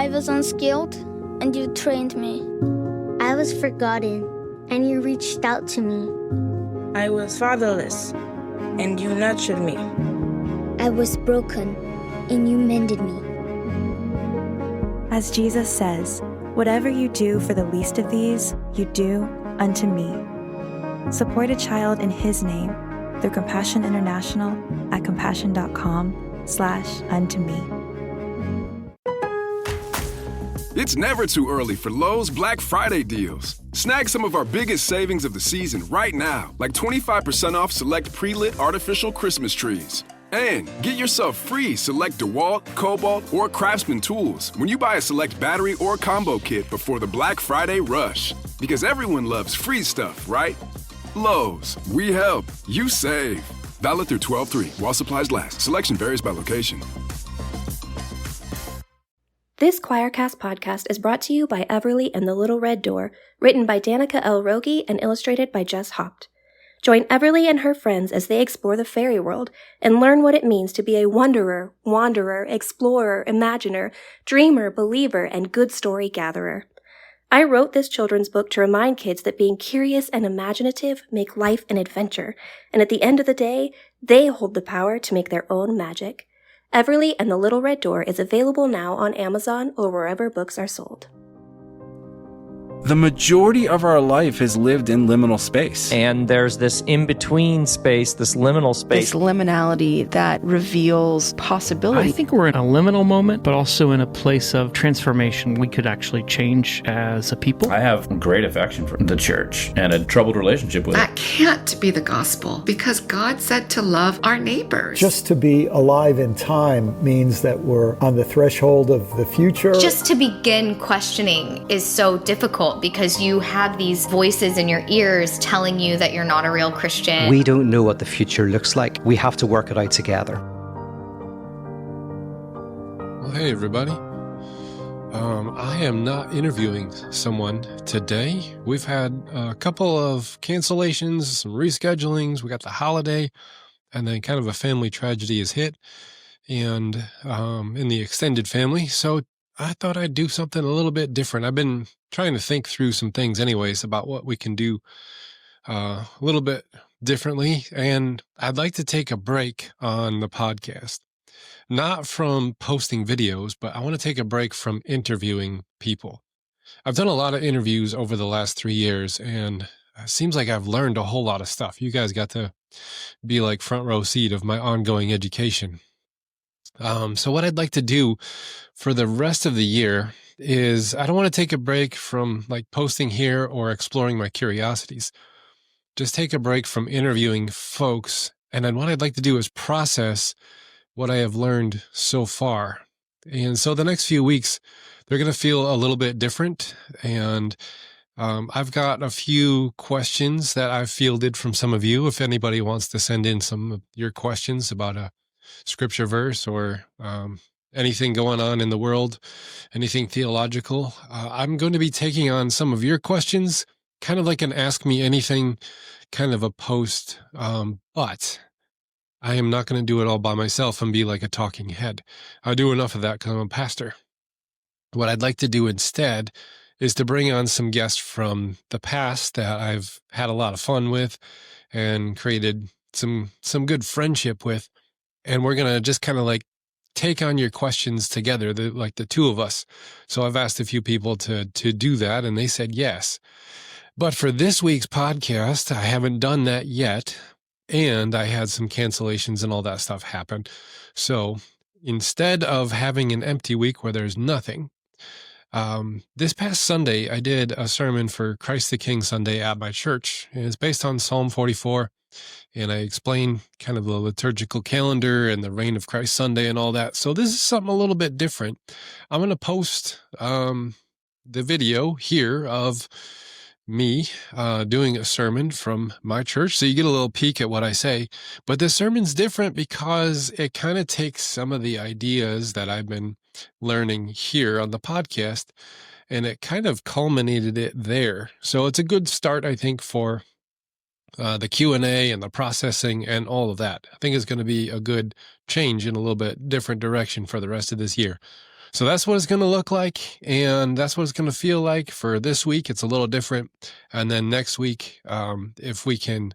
I was unskilled, and you trained me. I was forgotten, and you reached out to me. I was fatherless, and you nurtured me. I was broken, and you mended me. As Jesus says, whatever you do for the least of these, you do unto me. Support a child in His name through Compassion International at compassion.com/unto me. It's never too early for Lowe's Black Friday deals. Snag some of our biggest savings of the season right now, like 25% off select pre-lit artificial Christmas trees. And get yourself free select DeWalt, Cobalt, or Craftsman tools when you buy a select battery or combo kit before the Black Friday rush. Because everyone loves free stuff, right? Lowe's, we help, you save. Valid through 12/3 while supplies last. Selection varies by location. This Choircast podcast is brought to you by Everly and the Little Red Door, written by Danica L. Rogie and illustrated by Jess Hopt. Join Everly and her friends as they explore the fairy world and learn what it means to be a wonderer, wanderer, explorer, imaginer, dreamer, believer, and good story gatherer. I wrote this children's book to remind kids that being curious and imaginative make life an adventure, and at the end of the day, they hold the power to make their own magic. Everly and the Little Red Door is available now on Amazon or wherever books are sold. The majority of our life is lived in liminal space. And there's this in-between space, this liminal space. This liminality that reveals possibility. I think we're in a liminal moment, but also in a place of transformation. We could actually change as a people. I have great affection for the church and a troubled relationship with it. That can't be the gospel because God said to love our neighbors. Just to be alive in time means that we're on the threshold of the future. Just to begin questioning is so difficult because you have these voices in your ears telling you that you're not a real Christian. We don't know what the future looks like. We have to work it out together. Well, hey, everybody. I am not interviewing someone today. We've had a couple of cancellations, some reschedulings. We got the holiday, and then kind of a family tragedy has hit, and in the extended family. So I thought I'd do something a little bit different. I've been trying to think through some things anyways about what we can do a little bit differently. And I'd like to take a break on the podcast, not from posting videos, but I want to take a break from interviewing people. I've done a lot of interviews over the last 3 years, and it seems like I've learned a whole lot of stuff. You guys got to be like front row seat of my ongoing education. So what I'd like to do for the rest of the year is I don't want to take a break from like posting here or exploring my curiosities. Just take a break from interviewing folks. And then what I'd like to do is process what I have learned so far. And so the next few weeks, they're going to feel a little bit different. And I've got a few questions that I've fielded from some of you. If anybody wants to send in some of your questions about a scripture verse or anything going on in the world, anything theological, I'm going to be taking on some of your questions, kind of like an Ask Me Anything kind of a post, but I am not going to do it all by myself and be like a talking head. I do enough of that because I'm a pastor. What I'd like to do instead is to bring on some guests from the past that I've had a lot of fun with and created some good friendship with. And we're going to just kind of like take on your questions together, like the two of us. So I've asked a few people to do that, and they said yes. But for this week's podcast, I haven't done that yet. And I had some cancellations and all that stuff happen. So instead of having an empty week where there's nothing, this past Sunday, I did a sermon for Christ the King Sunday at my church. And it's based on Psalm 44. And I explained kind of the liturgical calendar and the reign of Christ Sunday and all that. So this is something a little bit different. I'm going to post the video here of me doing a sermon from my church. So you get a little peek at what I say. But this sermon's different because it kind of takes some of the ideas that I've been learning here on the podcast, and it kind of culminated it there. So it's a good start, I think, for the Q&A and the processing and all of that. I think it's going to be a good change in a little bit different direction for the rest of this year. So that's what it's going to look like, and that's what it's going to feel like for this week. It's a little different. And then next week, if we can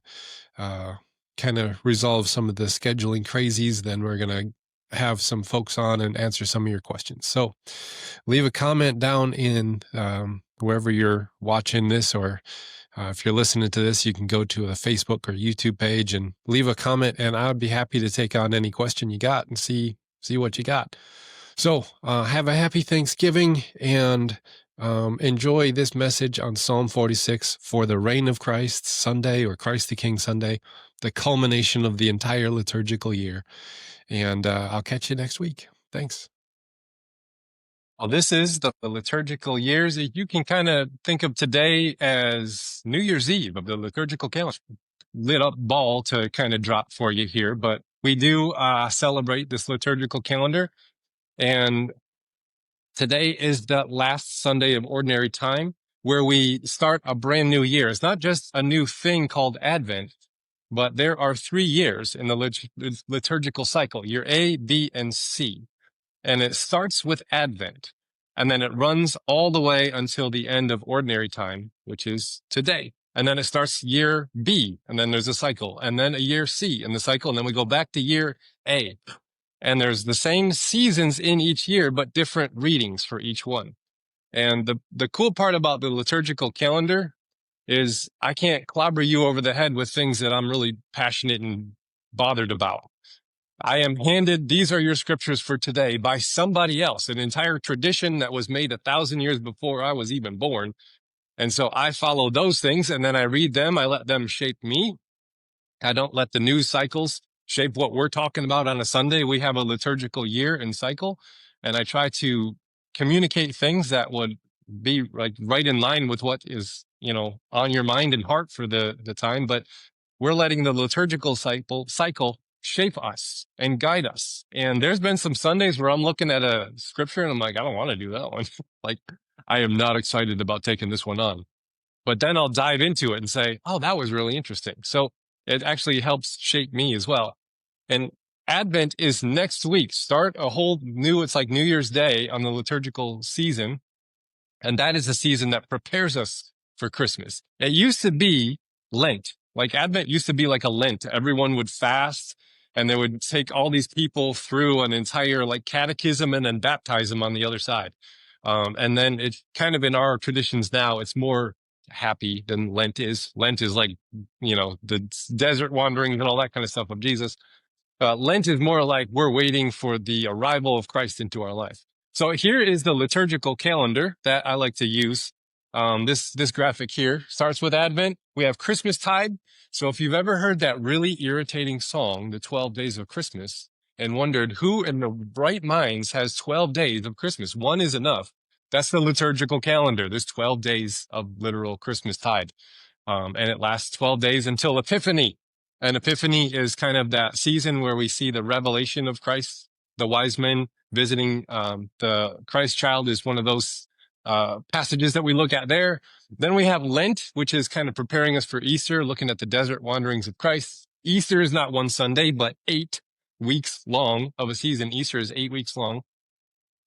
kind of resolve some of the scheduling crazies, then we're going to have some folks on and answer some of your questions. So leave a comment down in wherever you're watching this, or if you're listening to this, you can go to a Facebook or YouTube page and leave a comment, and I'd be happy to take on any question you got and see what you got. So have a happy Thanksgiving, and enjoy this message on Psalm 46 for the Reign of Christ Sunday, or Christ the King Sunday, the culmination of the entire liturgical year. And I'll catch you next week. Thanks. Well, this is the liturgical years. You can kind of think of today as New Year's Eve of the liturgical calendar. Lit up ball to kind of drop for you here, but we do celebrate this liturgical calendar. And today is the last Sunday of Ordinary Time, where we start a brand new year. It's not just a new thing called Advent, but there are 3 years in the liturgical cycle, year A, B, and C. And it starts with Advent, and then it runs all the way until the end of Ordinary Time, which is today. And then it starts year B, and then there's a cycle, and then a year C in the cycle, and then we go back to year A. And there's the same seasons in each year, but different readings for each one. And the cool part about the liturgical calendar is I can't clobber you over the head with things that I'm really passionate and bothered about. I am handed, these are your scriptures for today, by somebody else, an entire tradition that was made 1,000 years before I was even born. And so I follow those things, and then I read them. I let them shape me. I don't let the news cycles shape what we're talking about on a Sunday. We have a liturgical year and cycle, and I try to communicate things that would be like right in line with what is, on your mind and heart for the time. But we're letting the liturgical cycle shape us and guide us. And there's been some Sundays where I'm looking at a scripture and I'm like, I don't want to do that one. Like, I am not excited about taking this one on. But then I'll dive into it and say, oh, that was really interesting. So it actually helps shape me as well. And Advent is next week. Start a whole new, it's like New Year's Day on the liturgical season. And that is a season that prepares us for Christmas. It used to be Lent. Like Advent used to be like a Lent. Everyone would fast, and they would take all these people through an entire like catechism and then baptize them on the other side. And then it's kind of in our traditions now, it's more happy than Lent is. Lent is like, the desert wanderings and all that kind of stuff of Jesus. Lent is more like we're waiting for the arrival of Christ into our life. So here is the liturgical calendar that I like to use. This graphic here starts with Advent. We have Christmastide. So if you've ever heard that really irritating song, The 12 Days of Christmas, and wondered who in the right minds has 12 days of Christmas, one is enough. That's the liturgical calendar. There's 12 days of literal Christmastide. And it lasts 12 days until Epiphany. And Epiphany is kind of that season where we see the revelation of Christ. The wise men visiting the Christ child is one of those passages that we look at there. Then we have Lent, which is kind of preparing us for Easter, looking at the desert wanderings of Christ. Easter is not one Sunday, but 8 weeks long of a season. Easter is 8 weeks long.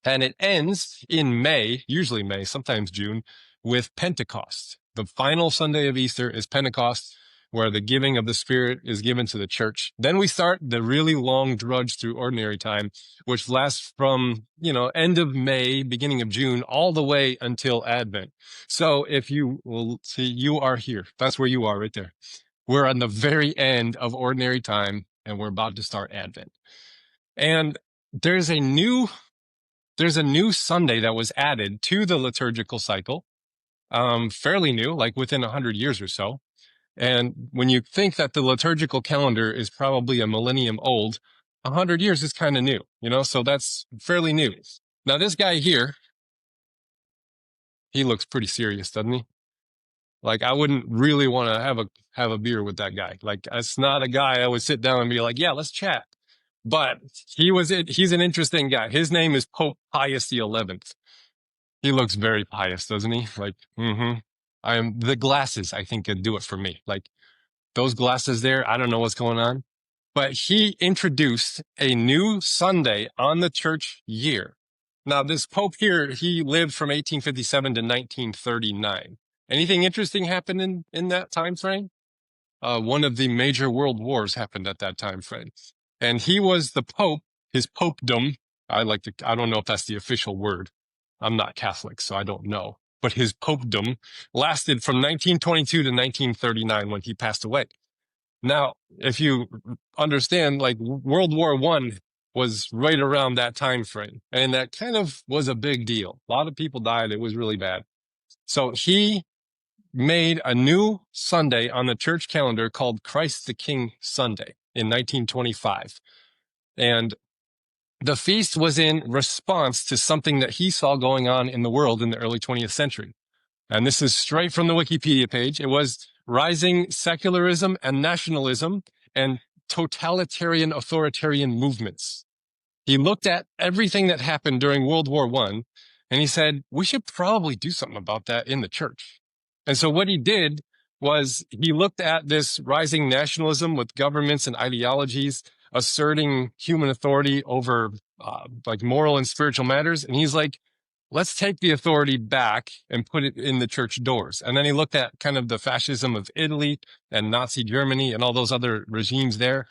And it ends in May, usually May, sometimes June, with Pentecost. The final Sunday of Easter is Pentecost, where the giving of the Spirit is given to the church. Then we start the really long drudge through Ordinary Time, which lasts from, end of May, beginning of June, all the way until Advent. So if you will see, you are here. That's where you are right there. We're on the very end of Ordinary Time, and we're about to start Advent. And there's a new Sunday that was added to the liturgical cycle, fairly new, like within 100 years or so. And when you think that the liturgical calendar is probably a millennium old, 100 years is kind of new, so that's fairly new. Now, this guy here, he looks pretty serious, doesn't he? Like, I wouldn't really want to have a beer with that guy. Like, it's not a guy I would sit down and be like, yeah, let's chat. But he's an interesting guy. His name is Pope Pius XI. He looks very pious, doesn't he? Like, the glasses, I think, could do it for me. Like those glasses there, I don't know what's going on. But he introduced a new Sunday on the church year. Now, this Pope here, he lived from 1857 to 1939. Anything interesting happened in that time frame? One of the major world wars happened at that time frame. And he was the Pope, his popedom. I don't know if that's the official word. I'm not Catholic, so I don't know. But his popedom lasted from 1922 to 1939 when he passed away. Now, if you understand, like World War I was right around that time frame, and that kind of was a big deal. A lot of people died. It was really bad. So he made a new Sunday on the church calendar called Christ the King Sunday in 1925. And the feast was in response to something that he saw going on in the world in the early 20th century. And this is straight from the Wikipedia page. It was rising secularism and nationalism and totalitarian authoritarian movements. He looked at everything that happened during World War I, and he said, we should probably do something about that in the church. And so what he did was he looked at this rising nationalism with governments and ideologies asserting human authority over like moral and spiritual matters. And he's like, let's take the authority back and put it in the church doors. And then he looked at kind of the fascism of Italy and Nazi Germany and all those other regimes there,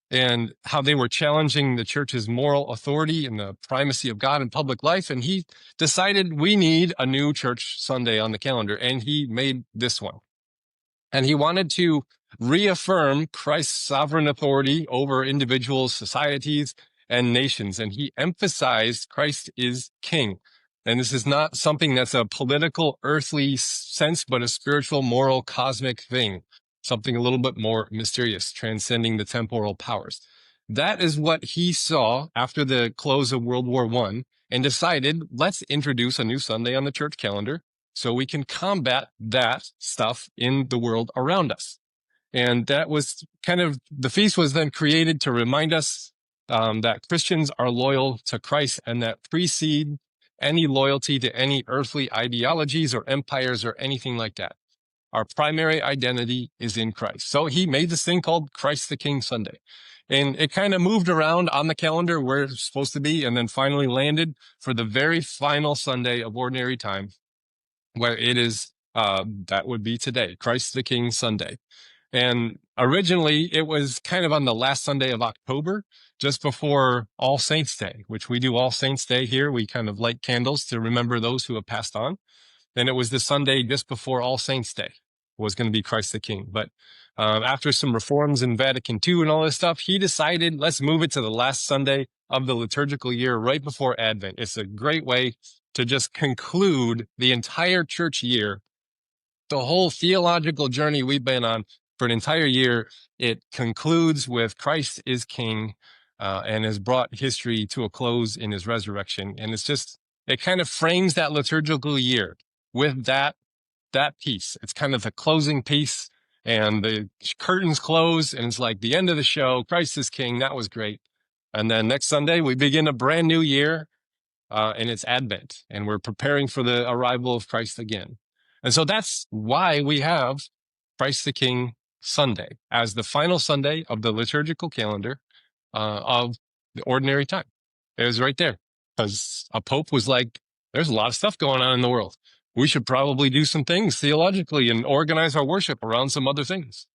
and how they were challenging the church's moral authority and the primacy of God in public life. And he decided we need a new church Sunday on the calendar, and he made this one. And he wanted to reaffirm Christ's sovereign authority over individuals, societies, and nations. And he emphasized Christ is king. And this is not something that's a political, earthly sense, but a spiritual, moral, cosmic thing. Something a little bit more mysterious, transcending the temporal powers. That is what he saw after the close of World War I, and decided, let's introduce a new Sunday on the church calendar so we can combat that stuff in the world around us. And that was kind of, the feast was then created to remind us that Christians are loyal to Christ, and that precede any loyalty to any earthly ideologies or empires or anything like that. Our primary identity is in Christ. So he made this thing called Christ the King Sunday. And it kind of moved around on the calendar where it's supposed to be, and then finally landed for the very final Sunday of ordinary time, where it is, that would be today, Christ the King Sunday. And originally it was kind of on the last Sunday of October, just before All Saints Day, which we do All Saints Day here. We kind of light candles to remember those who have passed on. And it was the Sunday just before All Saints Day was going to be Christ the King. But after some reforms in Vatican II and all this stuff, he decided, let's move it to the last Sunday of the liturgical year right before Advent. It's a great way to just conclude the entire church year. The whole theological journey we've been on for an entire year, it concludes with Christ is King, and has brought history to a close in his resurrection. And it's just, it kind of frames that liturgical year with that piece. It's kind of the closing piece, and the curtains close, and it's like the end of the show. Christ is King. That was great. And then next Sunday, we begin a brand new year, and it's Advent, and we're preparing for the arrival of Christ again. And so that's why we have Christ the King Sunday as the final Sunday of the liturgical calendar of the ordinary time. It was right there, because a pope was like, there's a lot of stuff going on in the world. We should probably do some things theologically and organize our worship around some other things.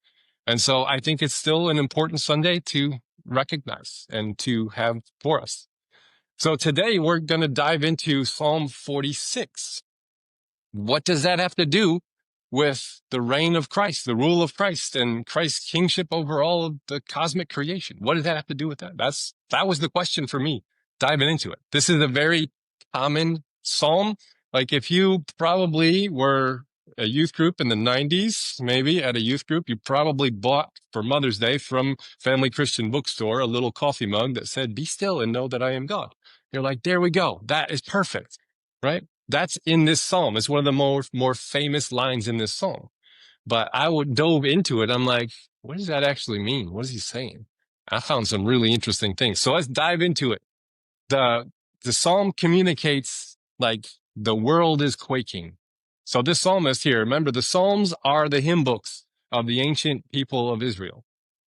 And so I think it's still an important Sunday to recognize and to have for us. So today we're going to dive into Psalm 46. What does that have to do with the reign of Christ, the rule of Christ, and Christ's kingship over all of the cosmic creation? What does that have to do with that? That was the question for me, diving into it. This is a very common psalm. Like if you probably were a youth group in the 90s, maybe at a youth group, you probably bought for Mother's Day from Family Christian Bookstore a little coffee mug that said, "Be still and know that I am God." You're like, there we go. That is perfect, right? That's in this psalm. It's one of the more famous lines in this psalm. But I dove into it. I'm like, what does that actually mean? What is he saying? I found some really interesting things. So let's dive into it. The psalm communicates like the world is quaking. So this psalmist here, remember, the Psalms are the hymn books of the ancient people of Israel.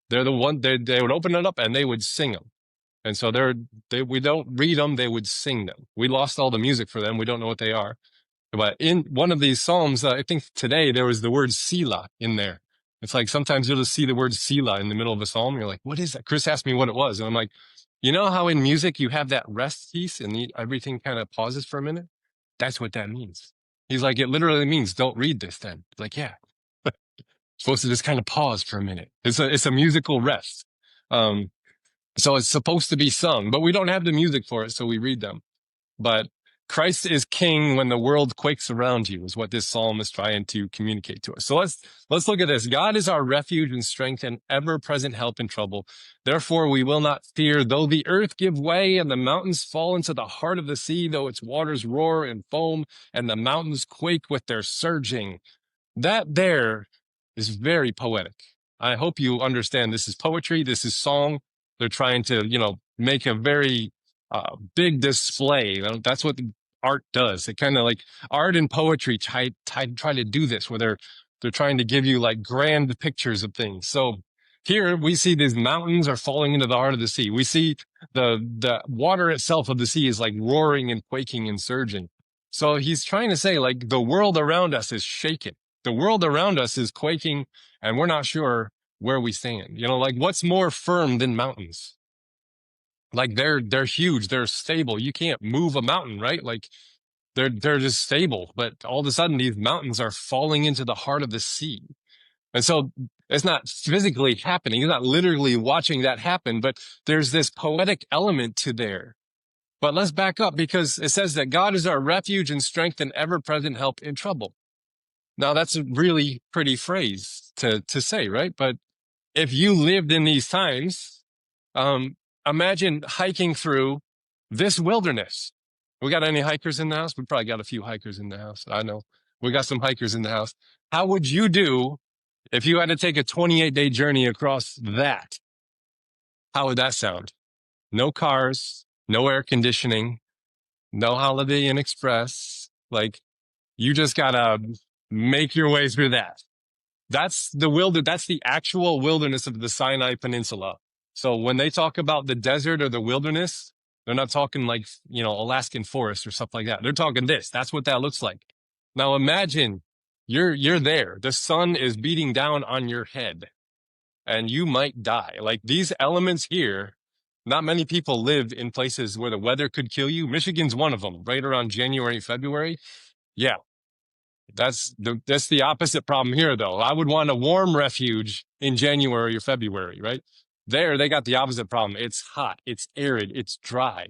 They're the one, they would open it up and they would sing them. And so we don't read them, they would sing them. We lost all the music for them. We don't know what they are. But in one of these Psalms, I think today there was the word Selah in there. It's like sometimes you'll just see the word Selah in the middle of a Psalm. You're like, what is that? Chris asked me what it was. And I'm like, you know how in music you have that rest piece and everything kind of pauses for a minute? That's what that means. He's like, it literally means don't read this then. Like, yeah. Supposed to just kind of pause for a minute. It's a musical rest. So it's supposed to be sung, but we don't have the music for it, so we read them. But Christ is king when the world quakes around you, is what this psalm is trying to communicate to us. So let's look at this. God is our refuge and strength and ever-present help in trouble. Therefore, we will not fear, though the earth give way and the mountains fall into the heart of the sea, though its waters roar and foam and the mountains quake with their surging. That there is very poetic. I hope you understand this is poetry. This is song. They're trying to, make a very big display. That's what art does. It kind of like art and poetry try to do this, where they're trying to give you like grand pictures of things. So here we see these mountains are falling into the heart of the sea. We see the water itself of the sea is like roaring and quaking and surging. So he's trying to say like the world around us is shaken. The world around us is quaking and we're not sure where we stand. Like what's more firm than mountains? Like they're huge, they're stable. You can't move a mountain, right? Like they're just stable. But all of a sudden these mountains are falling into the heart of the sea. And so it's not physically happening. You're not literally watching that happen, but there's this poetic element to there. But let's back up because it says that God is our refuge and strength and ever-present help in trouble. Now that's a really pretty phrase to say, right? But if you lived in these times, imagine hiking through this wilderness. We got any hikers in the house? We probably got a few hikers in the house. I know. We got some hikers in the house. How would you do if you had to take a 28-day journey across that? How would that sound? No cars, no air conditioning, no Holiday Inn Express. Like, you just gotta make your way through that. That's the actual wilderness of the Sinai Peninsula. So when they talk about the desert or the wilderness, they're not talking like, Alaskan forest or stuff like that. They're talking this. That's what that looks like. Now imagine you're there. The sun is beating down on your head and you might die. Like these elements here, not many people live in places where the weather could kill you. Michigan's one of them, right around January, February. Yeah. That's the opposite problem here, though. I would want a warm refuge in January or February, right? There, they got the opposite problem. It's hot, it's arid, it's dry.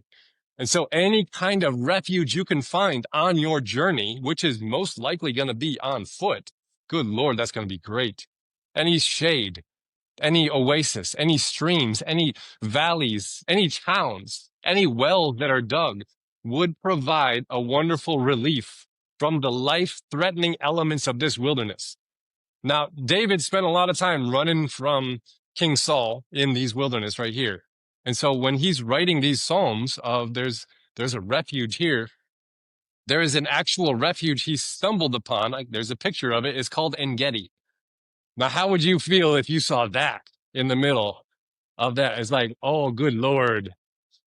And so any kind of refuge you can find on your journey, which is most likely going to be on foot, good Lord, that's going to be great. Any shade, any oasis, any streams, any valleys, any towns, any wells that are dug would provide a wonderful relief from the life-threatening elements of this wilderness. Now, David spent a lot of time running from King Saul in these wilderness right here. And so when he's writing these Psalms of there's a refuge here, there is an actual refuge he stumbled upon. Like, there's a picture of it. It's called En-Gedi. Now, how would you feel if you saw that in the middle of that? It's like, oh, good Lord.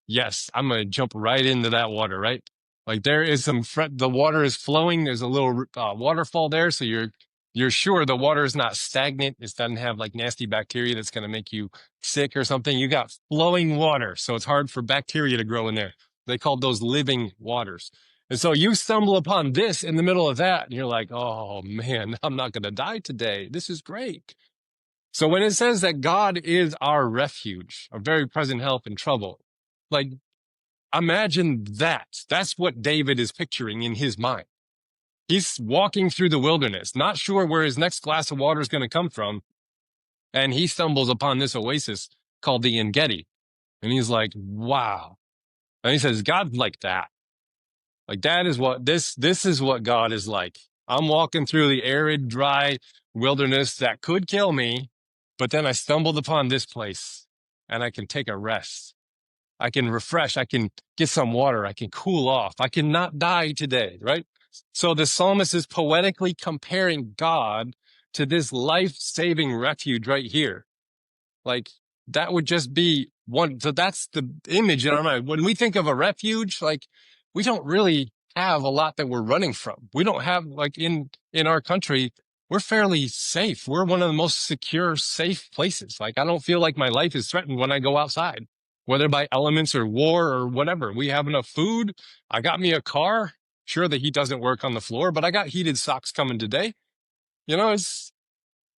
Yes, I'm going to jump right into that water, right? Like there is the water is flowing. There's a little waterfall there. So you're sure the water is not stagnant. It doesn't have like nasty bacteria that's going to make you sick or something. You got flowing water. So it's hard for bacteria to grow in there. They called those living waters. And so you stumble upon this in the middle of that and you're like, oh man, I'm not going to die today. This is great. So when it says that God is our refuge, a very present help in trouble, like, imagine that. That's what David is picturing in his mind. He's walking through the wilderness, not sure where his next glass of water is going to come from. And he stumbles upon this oasis called the En-Gedi. And he's like, wow. And he says, God's like that. Like that is what this is what God is like. I'm walking through the arid, dry wilderness that could kill me. But then I stumbled upon this place and I can take a rest. I can refresh. I can get some water. I can cool off. I cannot die today, right? So the psalmist is poetically comparing God to this life-saving refuge right here. Like that would just be one. So that's the image in our mind. When we think of a refuge, like, we don't really have a lot that we're running from. We don't have, like, in our country, we're fairly safe. We're one of the most secure, safe places. Like, I don't feel like my life is threatened when I go outside, whether by elements or war or whatever. We have enough food. I got me a car. Sure, the heat doesn't work on the floor, but I got heated socks coming today. You know,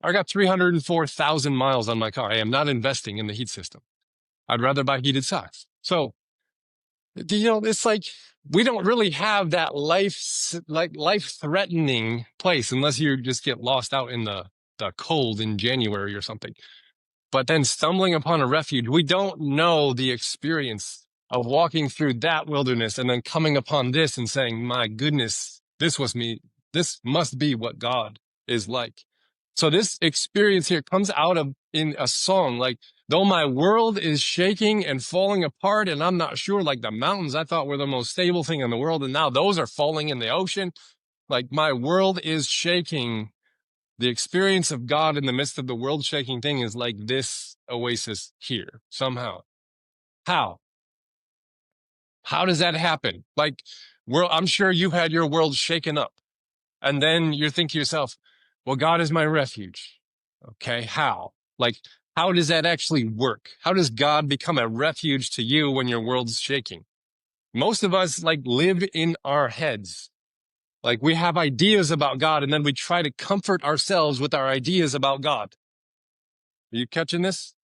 I got 304,000 miles on my car. I am not investing in the heat system. I'd rather buy heated socks. So, you know, it's like, we don't really have that life-threatening place unless you just get lost out in the cold in January or something. But then stumbling upon a refuge, we don't know the experience of walking through that wilderness and then coming upon this and saying, my goodness, this was me. This must be what God is like. So this experience here comes out of in a song, like, though my world is shaking and falling apart, and I'm not sure, like, the mountains I thought were the most stable thing in the world, and now those are falling in the ocean. Like, my world is shaking. The experience of God in the midst of the world shaking thing is like this oasis here, somehow. How? How does that happen? Like, I'm sure you've had your world shaken up. And then you think to yourself, well, God is my refuge. Okay, how? Like, how does that actually work? How does God become a refuge to you when your world's shaking? Most of us, like, live in our heads. Like, we have ideas about God, and then we try to comfort ourselves with our ideas about God. Are you catching this?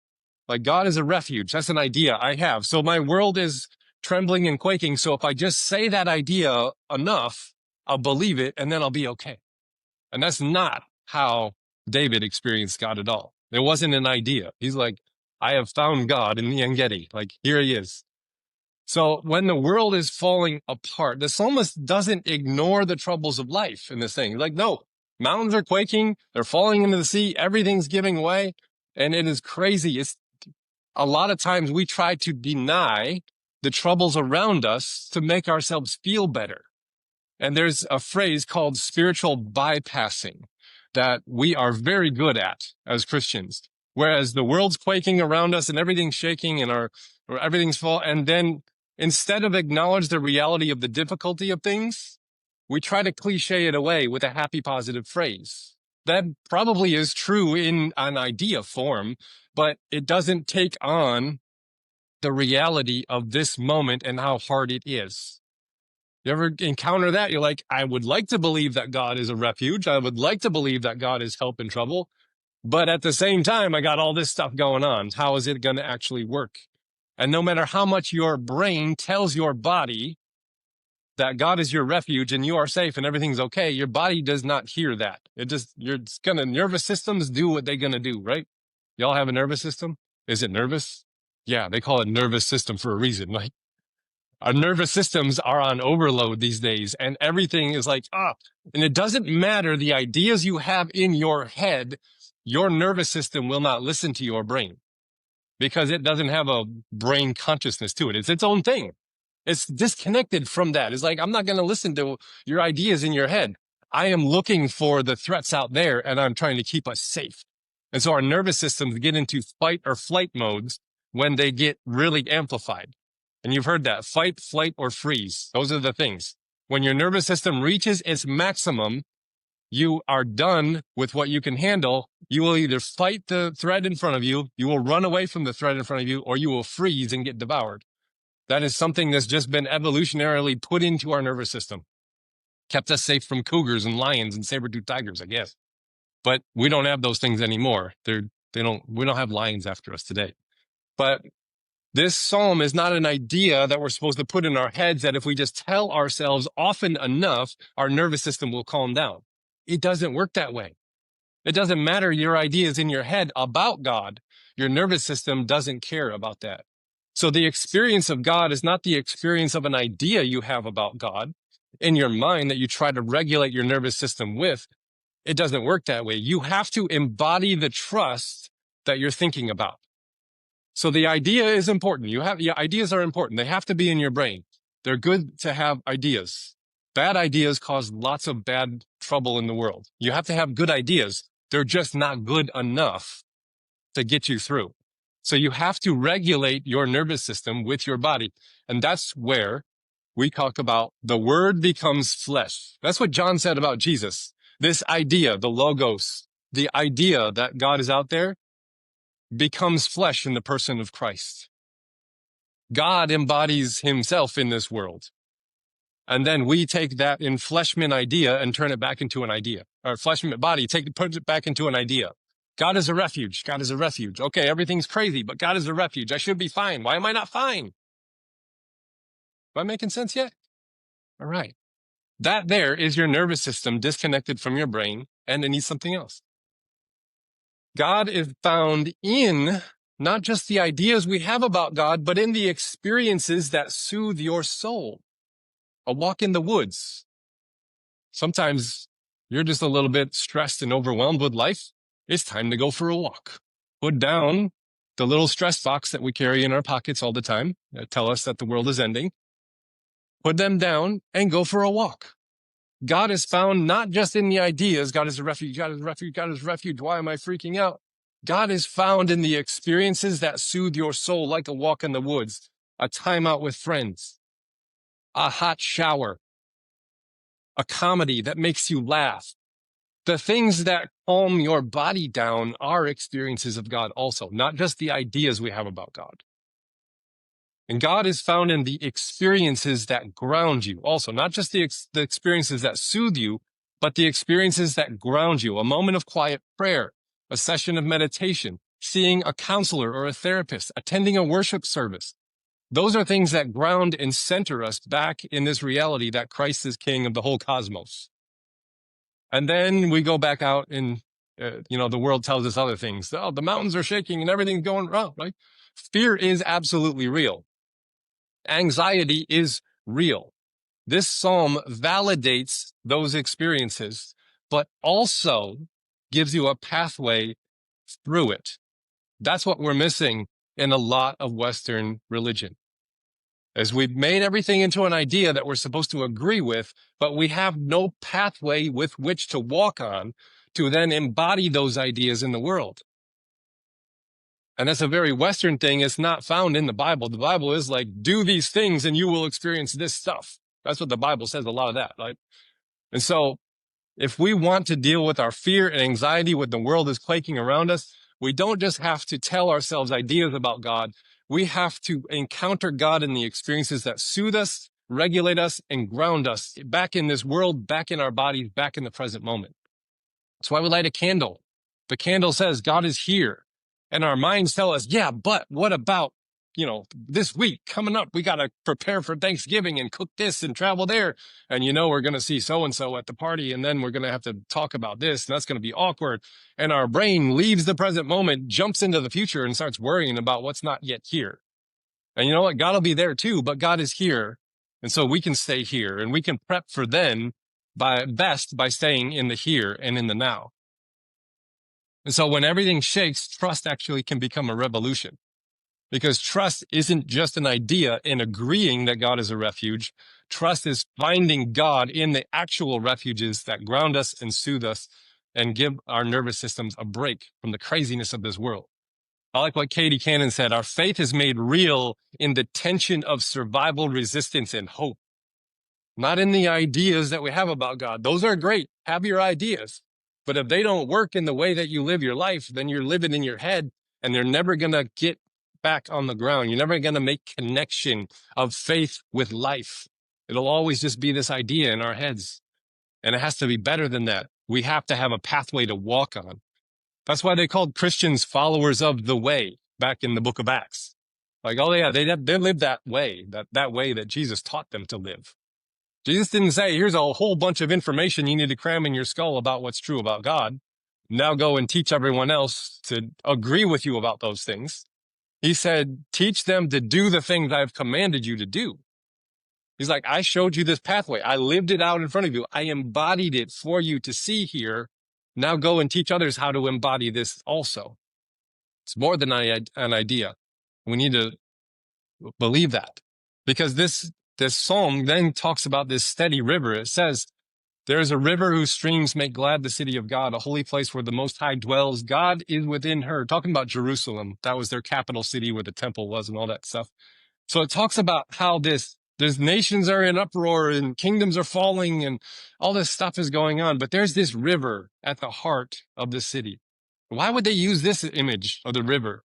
Like, God is a refuge. That's an idea I have. So my world is trembling and quaking. So if I just say that idea enough, I'll believe it, and then I'll be okay. And that's not how David experienced God at all. It wasn't an idea. He's like, I have found God in the Engedi. Like, here he is. So when the world is falling apart, the psalmist doesn't ignore the troubles of life in this thing. Like, no, mountains are quaking. They're falling into the sea. Everything's giving way. And it is crazy. It's a lot of times we try to deny the troubles around us to make ourselves feel better. And there's a phrase called spiritual bypassing that we are very good at as Christians. Whereas the world's quaking around us and everything's shaking and everything's full. And then instead of acknowledge the reality of the difficulty of things, we try to cliche it away with a happy, positive phrase. That probably is true in an idea form, but it doesn't take on the reality of this moment and how hard it is. You ever encounter that? You're like, I would like to believe that God is a refuge. I would like to believe that God is help in trouble. But at the same time, I got all this stuff going on. How is it going to actually work? And no matter how much your brain tells your body that God is your refuge and you are safe and everything's okay, your body does not hear that. Nervous systems do what they're going to do, right? Y'all have a nervous system? Is it nervous? Yeah, they call it nervous system for a reason. Like, our nervous systems are on overload these days and everything is like, and it doesn't matter the ideas you have in your head, your nervous system will not listen to your brain because it doesn't have a brain consciousness to it. It's its own thing. It's disconnected from that. It's like, I'm not going to listen to your ideas in your head. I am looking for the threats out there and I'm trying to keep us safe. And so our nervous systems get into fight or flight modes when they get really amplified. And you've heard that, fight, flight, or freeze. Those are the things. When your nervous system reaches its maximum, you are done with what you can handle. You will either fight the threat in front of you, you will run away from the threat in front of you, or you will freeze and get devoured. That is something that's just been evolutionarily put into our nervous system. Kept us safe from cougars and lions and saber-toothed tigers, I guess. But we don't have those things anymore. We don't have lions after us today. But this psalm is not an idea that we're supposed to put in our heads that if we just tell ourselves often enough, our nervous system will calm down. It doesn't work that way. It doesn't matter your ideas in your head about God. Your nervous system doesn't care about that. So the experience of God is not the experience of an idea you have about God in your mind that you try to regulate your nervous system with. It doesn't work that way. You have to embody the trust that you're thinking about. So the idea is important. Ideas are important. They have to be in your brain. They're good to have ideas. Bad ideas cause lots of bad trouble in the world. You have to have good ideas. They're just not good enough to get you through. So you have to regulate your nervous system with your body. And that's where we talk about the word becomes flesh. That's what John said about Jesus. This idea, the logos, the idea that God is out there becomes flesh in the person of Christ. God embodies himself in this world. And then we take that enfleshment idea and turn it back into an idea. Or fleshment body, put it back into an idea. God is a refuge. God is a refuge. Okay, everything's crazy, but God is a refuge. I should be fine. Why am I not fine? Am I making sense yet? All right. That there is your nervous system disconnected from your brain, and it needs something else. God is found in not just the ideas we have about God, but in the experiences that soothe your soul. A walk in the woods. Sometimes you're just a little bit stressed and overwhelmed with life. It's time to go for a walk. Put down the little stress box that we carry in our pockets all the time that tell us that the world is ending. Put them down and go for a walk. God is found not just in the ideas, God is a refuge, God is a refuge, God is a refuge. Why am I freaking out? God is found in the experiences that soothe your soul, like a walk in the woods, a time out with friends, a hot shower, a comedy that makes you laugh. The things that calm your body down are experiences of God also, not just the ideas we have about God. And God is found in the experiences that ground you also, not just the experiences that soothe you, but the experiences that ground you. A moment of quiet prayer, a session of meditation, seeing a counselor or a therapist, attending a worship service. Those are things that ground and center us back in this reality that Christ is king of the whole cosmos. And then we go back out and, the world tells us other things. Oh, the mountains are shaking and everything's going wrong, right? Fear is absolutely real. Anxiety is real. This psalm validates those experiences, but also gives you a pathway through it. That's what we're missing in a lot of Western religion. As we've made everything into an idea that we're supposed to agree with, but we have no pathway with which to walk on to then embody those ideas in the world. And that's a very Western thing. It's not found in the Bible. The Bible is like, do these things and you will experience this stuff. That's what the Bible says, a lot of that, right? And so if we want to deal with our fear and anxiety when the world is quaking around us, we don't just have to tell ourselves ideas about God. We have to encounter God in the experiences that soothe us, regulate us, and ground us back in this world, back in our bodies, back in the present moment. That's why we light a candle. The candle says God is here. And our minds tell us, yeah, but what about, this week coming up? We got to prepare for Thanksgiving and cook this and travel there. And we're going to see so-and-so at the party. And then we're going to have to talk about this. And that's going to be awkward. And our brain leaves the present moment, jumps into the future and starts worrying about what's not yet here. And you know what? God will be there too, but God is here. And so we can stay here and we can prep for then by staying in the here and in the now. And so when everything shakes, trust actually can become a revolution, because trust isn't just an idea in agreeing that God is a refuge. Trust is finding God in the actual refuges that ground us and soothe us and give our nervous systems a break from the craziness of this world. I like what Katie Cannon said. Our faith is made real in the tension of survival, resistance, and hope, not in the ideas that we have about God. Those are great. Have your ideas. But if they don't work in the way that you live your life, then you're living in your head and they're never going to get back on the ground. You're never going to make connection of faith with life. It'll always just be this idea in our heads. And it has to be better than that. We have to have a pathway to walk on. That's why they called Christians followers of the way back in the book of Acts. Like, oh yeah, they live that way that Jesus taught them to live. Jesus didn't say, here's a whole bunch of information you need to cram in your skull about what's true about God. Now go and teach everyone else to agree with you about those things. He said, teach them to do the things I've commanded you to do. He's like, I showed you this pathway. I lived it out in front of you. I embodied it for you to see here. Now go and teach others how to embody this also. It's more than an idea. We need to believe that, because this psalm then talks about this steady river. It says, There is a river whose streams make glad the city of God, a holy place where the Most High dwells. God is within her. Talking about Jerusalem. That was their capital city where the temple was and all that stuff. So it talks about how there's nations are in uproar and kingdoms are falling and all this stuff is going on. But there's this river at the heart of the city. Why would they use this image of the river?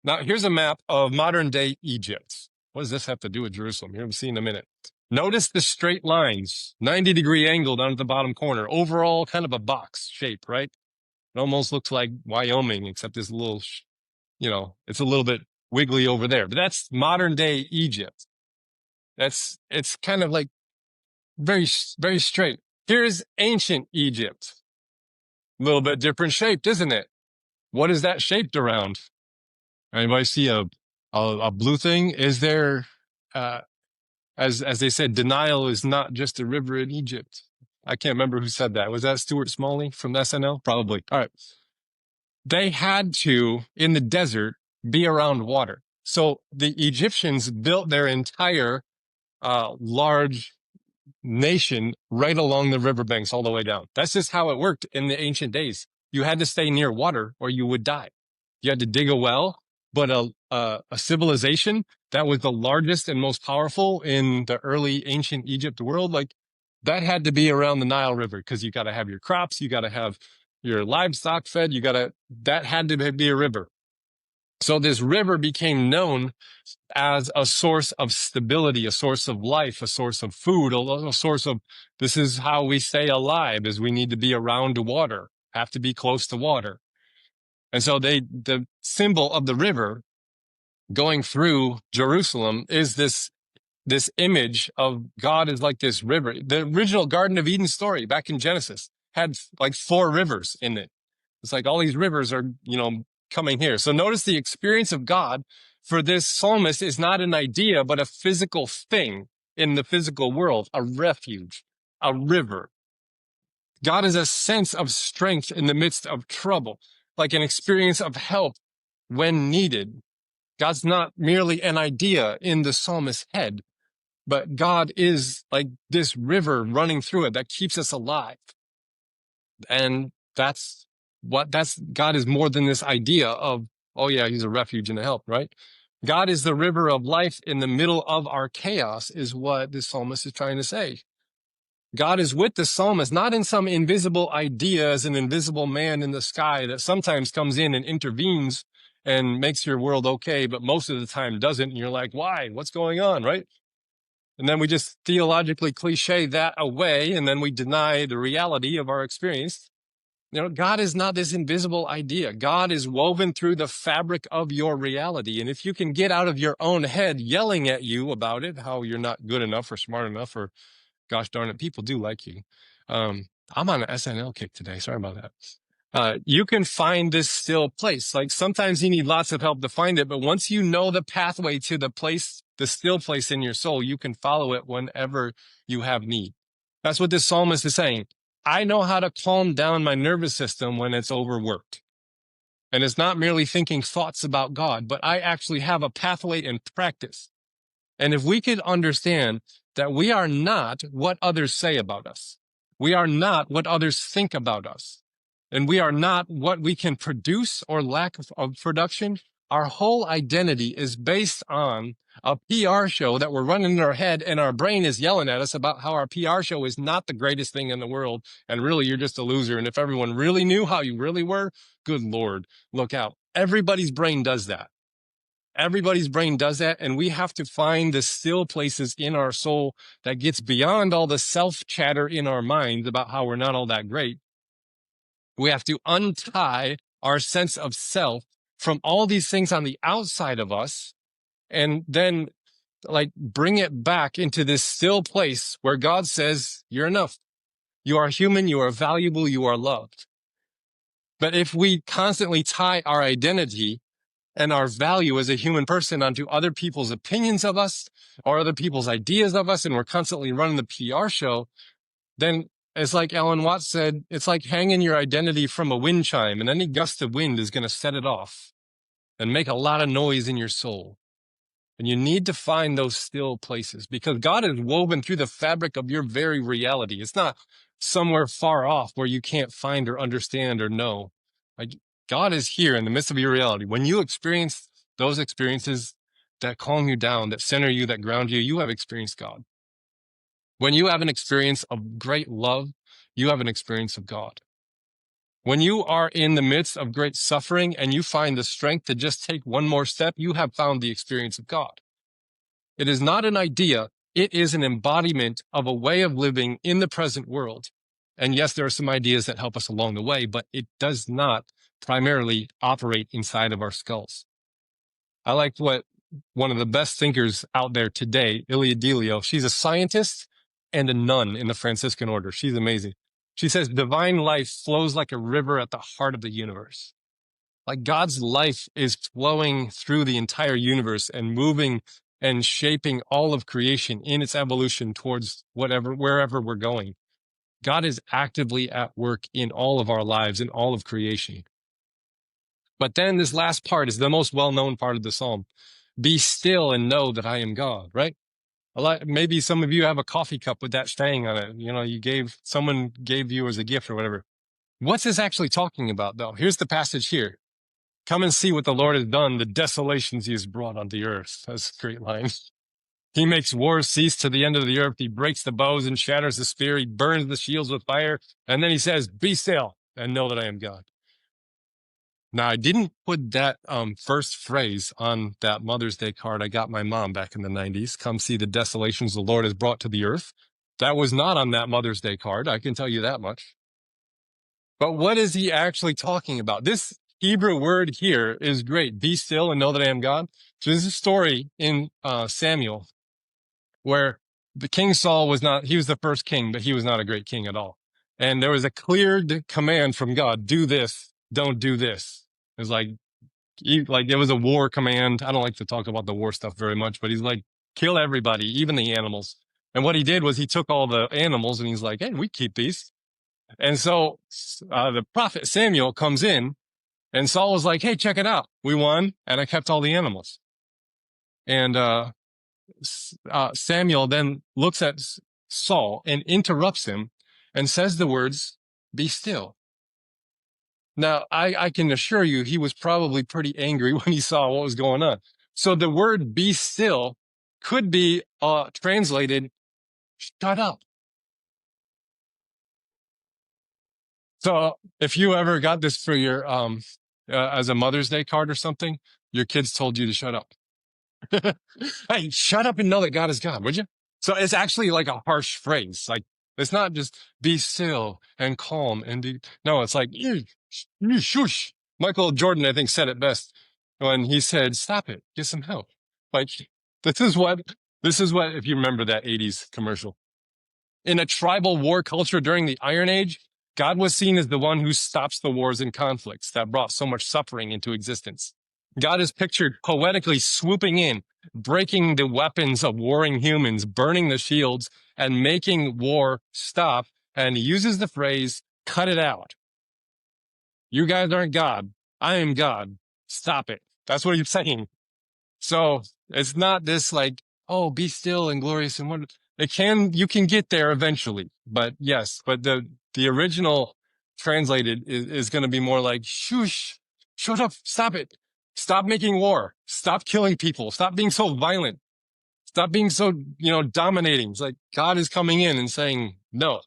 Now, here's a map of modern day Egypt. What does this have to do with Jerusalem? You're going to see in a minute. Notice the straight lines, 90-degree angle down at the bottom corner. Overall, kind of a box shape, right? It almost looks like Wyoming, except this little, it's a little bit wiggly over there. But that's modern day Egypt. It's kind of like very, very straight. Here's ancient Egypt. A little bit different shaped, isn't it? What is that shaped around? Anybody see a blue thing? Is there, as they said, denial is not just a river in Egypt. I can't remember who said that. Was that Stuart Smalley from SNL? Probably. All right. They had to, in the desert, be around water. So the Egyptians built their entire large nation right along the riverbanks all the way down. That's just how it worked in the ancient days. You had to stay near water or you would die. You had to dig a well, but a civilization that was the largest and most powerful in the early ancient Egypt world, like that had to be around the Nile River because you got to have your crops, you got to have your livestock fed, that had to be a river. So this river became known as a source of stability, a source of life, a source of food, a source of, this is how we stay alive, is we need to be around water, have to be close to water. And so the symbol of the river going through Jerusalem is this image of God is like this river. The original Garden of Eden story back in Genesis had like 4 rivers in it. It's like all these rivers are, coming here. So notice the experience of God for this psalmist is not an idea, but a physical thing in the physical world, a refuge, a river. God is a sense of strength in the midst of trouble, like an experience of help when needed. God's not merely an idea in the psalmist's head, but God is like this river running through it that keeps us alive. And God is more than this idea of, oh yeah, he's a refuge and a help, right? God is the river of life in the middle of our chaos is what the psalmist is trying to say. God is with the psalmist, not in some invisible idea as an invisible man in the sky that sometimes comes in and intervenes and makes your world okay, but most of the time doesn't. And you're like, why? What's going on, right? And then we just theologically cliche that away, and then we deny the reality of our experience. God is not this invisible idea. God is woven through the fabric of your reality. And if you can get out of your own head yelling at you about it, how you're not good enough or smart enough, or gosh darn it, people do like you. I'm on an SNL kick today. Sorry about that. You can find this still place. Like sometimes you need lots of help to find it, but once you know the pathway to the place, the still place in your soul, you can follow it whenever you have need. That's what this psalmist is saying. I know how to calm down my nervous system when it's overworked. And it's not merely thinking thoughts about God, but I actually have a pathway and practice. And if we could understand that we are not what others say about us, we are not what others think about us, and we are not what we can produce or lack of production, our whole identity is based on a PR show that we're running in our head, and our brain is yelling at us about how our PR show is not the greatest thing in the world, and really you're just a loser. And if everyone really knew how you really were, good Lord, look out. Everybody's brain does that. Everybody's brain does that, and we have to find the still places in our soul that gets beyond all the self-chatter in our minds about how we're not all that great. We have to untie our sense of self from all these things on the outside of us, and then bring it back into this still place where God says, you're enough. You are human, you are valuable, you are loved. But if we constantly tie our identity and our value as a human person onto other people's opinions of us or other people's ideas of us, and we're constantly running the PR show, then it's like Alan Watts said, it's like hanging your identity from a wind chime, and any gust of wind is going to set it off and make a lot of noise in your soul. And you need to find those still places because God is woven through the fabric of your very reality. It's not somewhere far off where you can't find or understand or know. Like God is here in the midst of your reality. When you experience those experiences that calm you down, that center you, that ground you, you have experienced God. When you have an experience of great love, you have an experience of God. When you are in the midst of great suffering and you find the strength to just take one more step, you have found the experience of God. It is not an idea. It is an embodiment of a way of living in the present world. And yes, there are some ideas that help us along the way, but it does not primarily operate inside of our skulls. I like what one of the best thinkers out there today, Ilia Delio, she's a scientist and a nun in the Franciscan order. She's amazing. She says, divine life flows like a river at the heart of the universe. Like God's life is flowing through the entire universe and moving and shaping all of creation in its evolution towards wherever we're going. God is actively at work in all of our lives, in all of creation. But then this last part is the most well-known part of the psalm. Be still and know that I am God, right? Maybe some of you have a coffee cup with that saying on it. You know, someone gave you as a gift or whatever. What's this actually talking about, though? Here's the passage here. Come and see what the Lord has done, the desolations he has brought on the earth. That's a great line. He makes wars cease to the end of the earth. He breaks the bows and shatters the spear. He burns the shields with fire. And then he says, be still and know that I am God. Now, I didn't put that first phrase on that Mother's Day card I got my mom back in the 90s. Come see the desolations the Lord has brought to the earth. That was not on that Mother's Day card. I can tell you that much. But what is he actually talking about? This Hebrew word here is great. Be still and know that I am God. So there's a story in Samuel where the King Saul he was the first king, but he was not a great king at all. And there was a clear command from God, do this, don't do this. It was like there was a war command. I don't like to talk about the war stuff very much, but he's like, kill everybody, even the animals. And what he did was he took all the animals and he's like, hey, we keep these. And so the prophet Samuel comes in and Saul was like, hey, check it out. We won and I kept all the animals. And Samuel then looks at Saul and interrupts him and says the words, be still. Now, I can assure you he was probably pretty angry when he saw what was going on. So the word be still could be translated, shut up. So if you ever got this for your, as a Mother's Day card or something, your kids told you to shut up. Hey, shut up and know that God is God, would you? So it's actually like a harsh phrase. Like, it's not just be still and calm no, it's like, shush. Michael Jordan, I think, said it best when he said, stop it, get some help. Like, this is what, if you remember that 80s commercial. In a tribal war culture during the Iron Age, God was seen as the one who stops the wars and conflicts that brought so much suffering into existence. God is pictured poetically swooping in, breaking the weapons of warring humans, burning the shields, and making war stop. And he uses the phrase, cut it out. You guys aren't God. I am God. Stop it. That's what he's saying. So it's not this like, oh, be still and glorious and wonderful. You can get there eventually, but yes, but the original translated is going to be more like, shush, shut up, stop it. Stop making war. Stop killing people. Stop being so violent. Stop being so, dominating. It's like God is coming in and saying, no,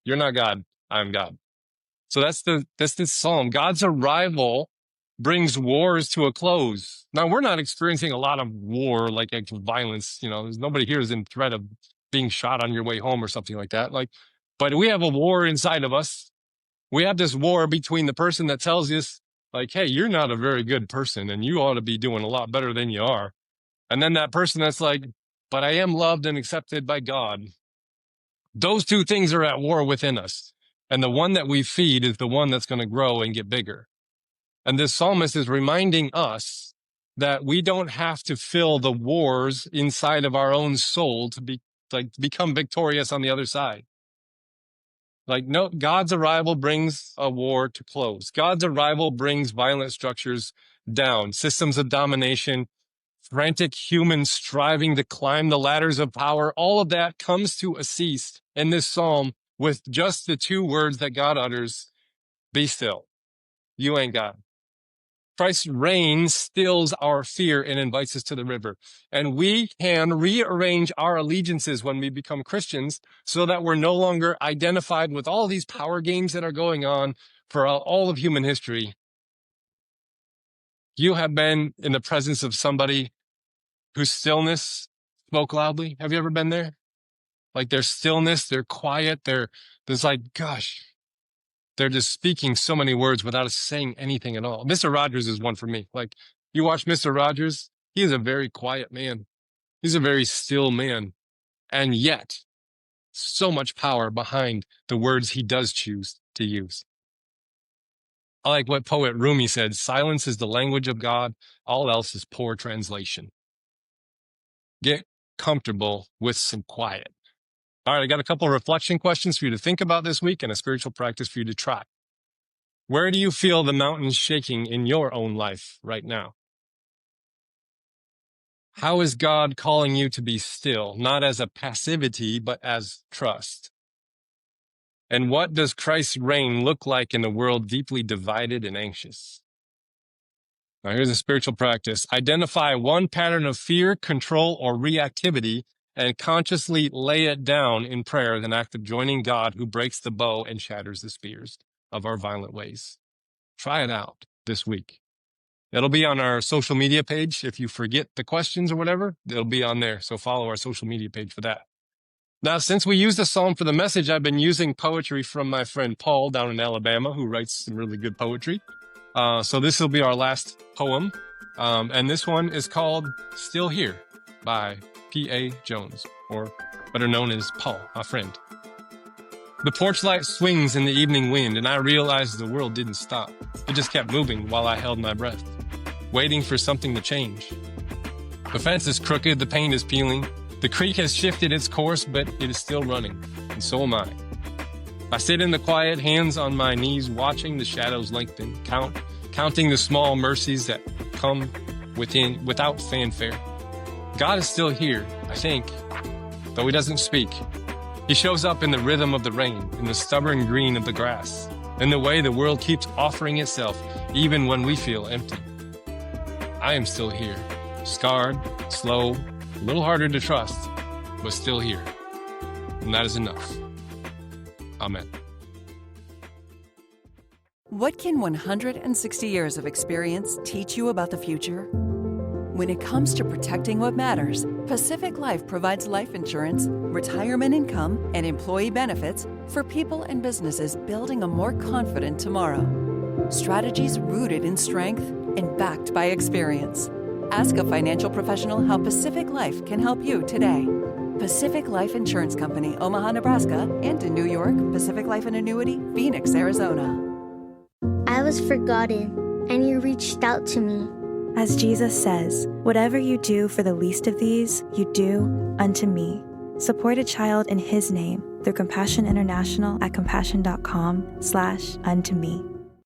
you're not God. I'm God. So that's this psalm. God's arrival brings wars to a close. Now, we're not experiencing a lot of war, like violence. There's nobody here is in threat of being shot on your way home or something like that. But we have a war inside of us. We have this war between the person that tells us, like, hey, you're not a very good person and you ought to be doing a lot better than you are. And then that person that's like, but I am loved and accepted by God. Those two things are at war within us. And the one that we feed is the one that's going to grow and get bigger. And this psalmist is reminding us that we don't have to fill the wars inside of our own soul to become victorious on the other side. No, God's arrival brings a war to close. God's arrival brings violent structures down, systems of domination frantic humans striving to climb the ladders of power, all of that comes to a cease in this psalm with just the two words that God utters, be still. You ain't God. Christ's reign stills our fear and invites us to the river. And we can rearrange our allegiances when we become Christians so that we're no longer identified with all these power games that are going on for all of human history. You have been in the presence of somebody whose stillness spoke loudly. Have you ever been there? Like their stillness, they're quiet, there's like, gosh, they're just speaking so many words without us saying anything at all. Mr. Rogers is one for me. Like, you watch Mr. Rogers, he is a very quiet man. He's a very still man. And yet, so much power behind the words he does choose to use. I like what poet Rumi said, silence is the language of God, all else is poor translation. Get comfortable with some quiet. All right, I got a couple of reflection questions for you to think about this week and a spiritual practice for you to try. Where do you feel the mountains shaking in your own life right now? How is God calling you to be still, not as a passivity, but as trust? And what does Christ's reign look like in a world deeply divided and anxious? Now, here's a spiritual practice. Identify one pattern of fear, control, or reactivity and consciously lay it down in prayer as an act of joining God who breaks the bow and shatters the spears of our violent ways. Try it out this week. It'll be on our social media page. If you forget the questions or whatever, it'll be on there. So follow our social media page for that. Now, since we used the psalm for the message, I've been using poetry from my friend Paul down in Alabama, who writes some really good poetry. So this will be our last poem. And this one is called Still Here by P.A. Jones, or better known as Paul, my friend. The porch light swings in the evening wind, and I realized the world didn't stop. It just kept moving while I held my breath, waiting for something to change. The fence is crooked, the paint is peeling. The creek has shifted its course, but it is still running, and so am I. I sit in the quiet, hands on my knees, watching the shadows lengthen, counting the small mercies that come without fanfare. God is still here, I think, though he doesn't speak. He shows up in the rhythm of the rain, in the stubborn green of the grass, in the way the world keeps offering itself, even when we feel empty. I am still here, scarred, slow, a little harder to trust, but still here. And that is enough. Amen. What can 160 years of experience teach you about the future? When it comes to protecting what matters, Pacific Life provides life insurance, retirement income, and employee benefits for people and businesses building a more confident tomorrow. Strategies rooted in strength and backed by experience. Ask a financial professional how Pacific Life can help you today. Pacific Life Insurance Company, Omaha, Nebraska, and in New York, Pacific Life and Annuity, Phoenix, Arizona. I was forgotten, and you reached out to me. As Jesus says, whatever you do for the least of these, you do unto me. Support a child in his name through Compassion International at compassion.com/unto me.